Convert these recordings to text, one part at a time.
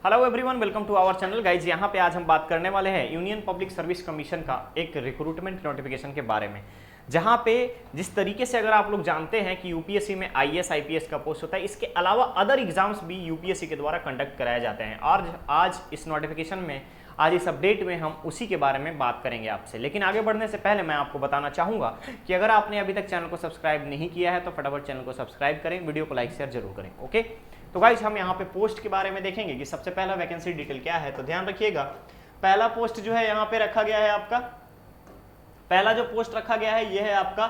Hello everyone, welcome to our channel. Guys यहाँ पे आज हम बात करने वाले हैं यूनियन पब्लिक सर्विस कमीशन का एक रिक्रूटमेंट नोटिफिकेशन के बारे में, जहाँ पे जिस तरीके से अगर आप लोग जानते हैं कि यूपीएससी में आईएएस आईपीएस का पोस्ट होता है, इसके अलावा अदर एग्जाम्स भी यूपीएससी के द्वारा कंडक्ट कराए जाते हैं। और आज इस नोटिफिकेशन में, आज इस अपडेट में हम उसी के बारे में बात करेंगे आपसे। लेकिन आगे बढ़ने से पहले मैं आपको बताना चाहूँगा कि अगर आपने अभी तक चैनल को सब्सक्राइब नहीं किया है तो फटाफट चैनल को सब्सक्राइब करें, वीडियो को लाइक शेयर जरूर करें। ओके, तो गाइस हम यहाँ पे पोस्ट के बारे में देखेंगे कि सबसे पहला वैकेंसी डिटेल क्या है। तो ध्यान रखिएगा, पहला पोस्ट जो है यहाँ पे रखा गया है आपका, पहला जो पोस्ट रखा गया है ये है आपका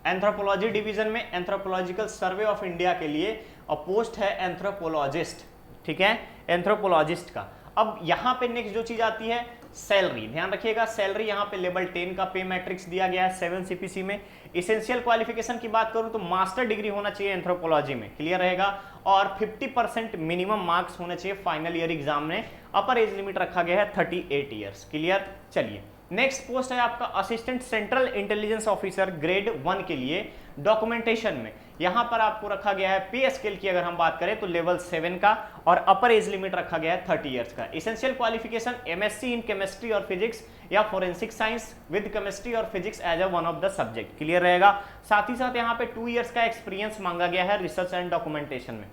एंथ्रोपोलॉजी डिवीजन में एंथ्रोपोलॉजिकल सर्वे ऑफ इंडिया के लिए, और पोस्ट है एंथ्रोपोलॉजिस्ट। ठीक है, एंथ्रोपोलॉजिस्ट का। अब यहाँ पे नेक्स्ट जो चीज आती है सैलरी, ध्यान रखिएगा सैलरी यहाँ पे लेवल 10 का पे मैट्रिक्स दिया गया है 7 सीपीसी में। इसेंशियल क्वालिफिकेशन की बात करूं तो मास्टर डिग्री होना चाहिए एंथ्रोपोलॉजी में, क्लियर रहेगा, और 50% मिनिमम मार्क्स होने चाहिए फाइनल ईयर एग्जाम में। अपर एज लिमिट रखा गया है 38 ईयर्स, क्लियर। चलिए नेक्स्ट पोस्ट है आपका assistant central intelligence officer grade 1 के लिए डॉक्यूमेंटेशन में। यहां पर आपको रखा गया है पे स्केल की अगर हम बात करें तो लेवल 7 का, और अपर एज लिमिट रखा गया है 30 इयर्स का। Essential qualification MSc in chemistry और फिजिक्स या फोरेंसिक साइंस विद केमिस्ट्री और physics as a one of the subject, clear रहेगा। साथ ही साथ यहाँ पे 2 इयर्स का एक्सपीरियंस मांगा गया है रिसर्च एंड डॉक्यूमेंटेशन में।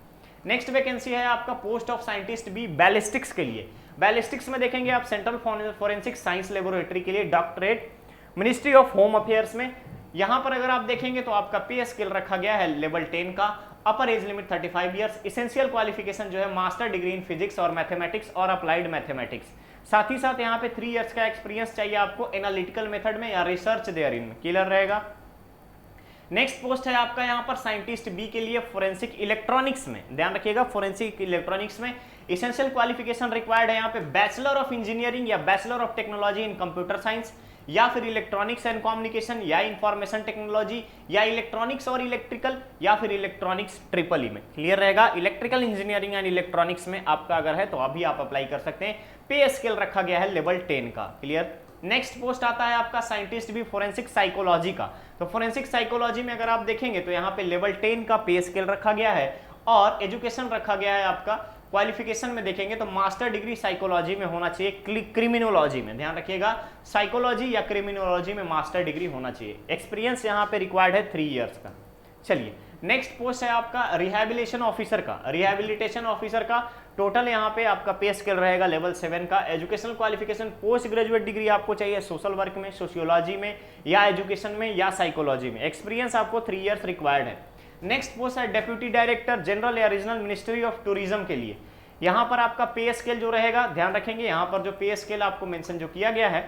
नेक्स्ट वैकेंसी है आपका post of scientist B ballistics के लिए। बैलिस्टिक्स में देखेंगे आप सेंट्रल फोरेंसिक साइंस लेबोरेटरी के लिए doctorate ministry of home affairs में। यहां पर अगर आप देखेंगे तो आपका पे स्केल रखा गया है लेवल 10 का, अपर age limit 35 years. Essential qualification जो है मास्टर डिग्री इन फिजिक्स और मैथमेटिक्स और अप्लाइड मैथमेटिक्स। साथ ही साथ यहाँ पे 3 इयर्स का एक्सपीरियंस चाहिए आपको एनालिटिकल मेथड में या रिसर्च देयरिन में, क्लियर रहेगा। नेक्स्ट पोस्ट है आपका यहाँ पर साइंटिस्ट बी के लिए फोरेंसिक इलेक्ट्रॉनिक्स में। ध्यान रखिएगा फोरेंसिक इलेक्ट्रॉनिक्स में एसेंशियल क्वालिफिकेशन रिक्वायर्ड है यहाँ पे बैचलर ऑफ इंजीनियरिंग या bachelor of technology in computer science, या फिर इलेक्ट्रॉनिक्स एंड कम्युनिकेशन या इंफॉर्मेशन टेक्नोलॉजी, या इलेक्ट्रॉनिक्स और इलेक्ट्रिकल, या फिर इलेक्ट्रॉनिक्स ट्रिपल ई में, क्लियर रहेगा। इलेक्ट्रिकल इंजीनियरिंग एंड इलेक्ट्रॉनिक्स में आपका अगर है तो अभी आप अप्लाई कर सकते हैं। पे स्केल रखा गया है लेवल 10 का, क्लियर। नेक्स्ट पोस्ट आता है आपका साइंटिस्ट भी फोरेंसिक साइकोलॉजी का। तो फोरेंसिक साइकोलॉजी में अगर आप देखेंगे तो यहाँ पे लेवल 10 का पे स्केल रखा गया है, और एजुकेशन रखा गया है आपका, क्वालिफिकेशन में देखेंगे तो मास्टर डिग्री साइकोलॉजी में होना चाहिए, क्रिमिनोलॉजी में, ध्यान रखिएगा साइकोलॉजी या क्रिमिनोलॉजी में मास्टर डिग्री होना चाहिए। एक्सपीरियंस यहाँ पे रिक्वायर्ड है 3 इयर्स का। चलिए नेक्स्ट पोस्ट है आपका रिहैबिलिटेशन ऑफिसर का। रिहैबिलिटेशन ऑफिसर का टोटल यहाँ पे आपका पे स्केल रहेगा लेवल 7 का। Educational qualification post graduate degree आपको चाहिए सोशल वर्क में, सोशियोलॉजी में, या एजुकेशन में, या साइकोलॉजी में। एक्सपीरियंस आपको 3 इयर्स रिक्वायर्ड है। नेक्स्ट पोस्ट है डेप्यूटी डायरेक्टर जनरल या रीजनल मिनिस्ट्री ऑफ टूरिज्म के लिए। यहाँ पर आपका पे स्केल जो रहेगा, ध्यान रखेंगे यहाँ पर जो पे स्केल आपको मेंशन जो किया गया है,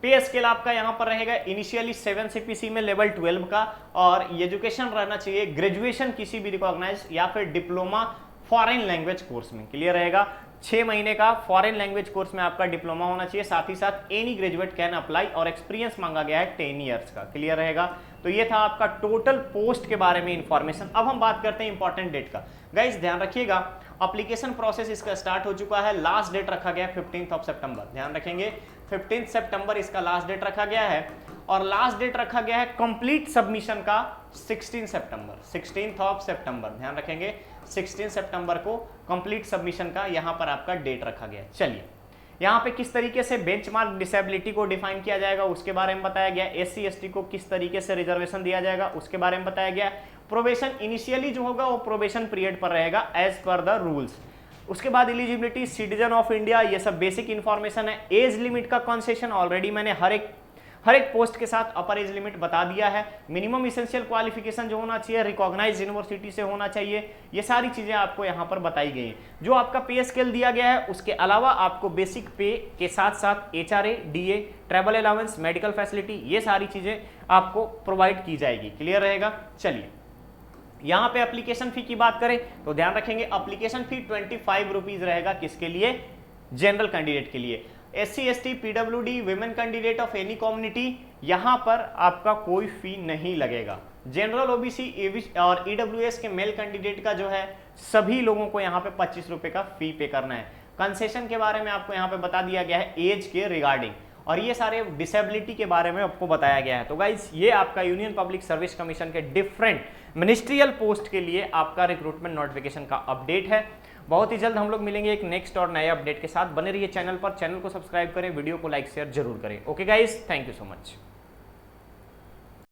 पे स्केल आपका यहाँ पर रहेगा इनिशियली 7 सीपीसी में लेवल 12 का, और एजुकेशन रहना चाहिए ग्रेजुएशन किसी भी रिकॉग्नाइज या फिर डिप्लोमा फॉरेन लैंग्वेज कोर्स में, क्लियर रहेगा। 6 महीने का फॉरेन लैंग्वेज कोर्स में आपका डिप्लोमा होना चाहिए। साथ ही साथ एनी ग्रेजुएट कैन अप्लाई, और एक्सपीरियंस मांगा गया है 10 इयर्स का, क्लियर रहेगा। तो ये था आपका टोटल पोस्ट के बारे में इंफॉर्मेशन। अब हम बात करते हैं इंपॉर्टेंट डेट का। गाइस ध्यान रखिएगा, एप्लीकेशन प्रोसेस इसका स्टार्ट हो चुका है। लास्ट डेट रखा गया है 15 सितंबर, ध्यान रखेंगे 15 सितंबर इसका लास्ट डेट रखा गया है, और लास्ट डेट रखा गया है कंप्लीट सबमिशन का 16 सितंबर, ध्यान रखेंगे 16 सितंबर को कंप्लीट सबमिशन का यहाँ पर आपका डेट रखा गया है। चलिए यहाँ पे किस तरीके से बेंचमार्क डिसेबिलिटी को डिफाइन किया जाएगा उसके बारे में बताया गया। एससी एसटी को किस तरीके से रिजर्वेशन दिया जाएगा उसके बारे में बताया गया। प्रोबेशन इनिशियली जो होगा वो प्रोबेशन पीरियड पर रहेगा एज पर द रूल्स। उसके बाद एलिजिबिलिटी, सिटीजन ऑफ इंडिया, ये सब बेसिक इंफॉर्मेशन है। एज लिमिट का कंसेशन ऑलरेडी मैंने हर एक पोस्ट के साथ अपर एज लिमिट बता दिया है। मिनिमम इसेंशियल क्वालिफिकेशन जो होना चाहिए रिकॉग्नाइज यूनिवर्सिटी से होना चाहिए। ये सारी चीजें आपको यहाँ पर बताई गई हैं। जो आपका पे स्केल दिया गया है उसके अलावा आपको बेसिक पे के साथ साथ HRA, DA, travel allowance, medical facility, ये सारी चीजें आपको प्रोवाइड की जाएगी, क्लियर रहेगा। चलिए यहाँ पे एप्लीकेशन फी की बात करें तो ध्यान रखेंगे एप्लीकेशन फी 25 रुपीज रहेगा। किसके लिए? जनरल कैंडिडेट के लिए। SC ST, PWD, women candidate of any community, यहाँ पर आपका कोई फी नहीं लगेगा। जनरल ओबीसी और ईडब्ल्यूएस के मेल कैंडिडेट का जो है सभी लोगों को यहाँ पे 25 रुपए का फी पे करना है। कंसेशन के बारे में आपको यहाँ पे बता दिया गया है एज के रिगार्डिंग, और ये सारे डिसेबिलिटी के बारे में आपको बताया गया है। तो गाइज ये आपका यूनियन पब्लिक सर्विस कमीशन के डिफरेंट मिनिस्ट्रियल पोस्ट के लिए आपका रिक्रूटमेंट नोटिफिकेशन का अपडेट है। बहुत ही जल्द हम लोग मिलेंगे एक नेक्स्ट और नए अपडेट के साथ। बने रहिए चैनल पर, चैनल को सब्सक्राइब करें, वीडियो को लाइक शेयर जरूर करें। Okay guys, thank you so much.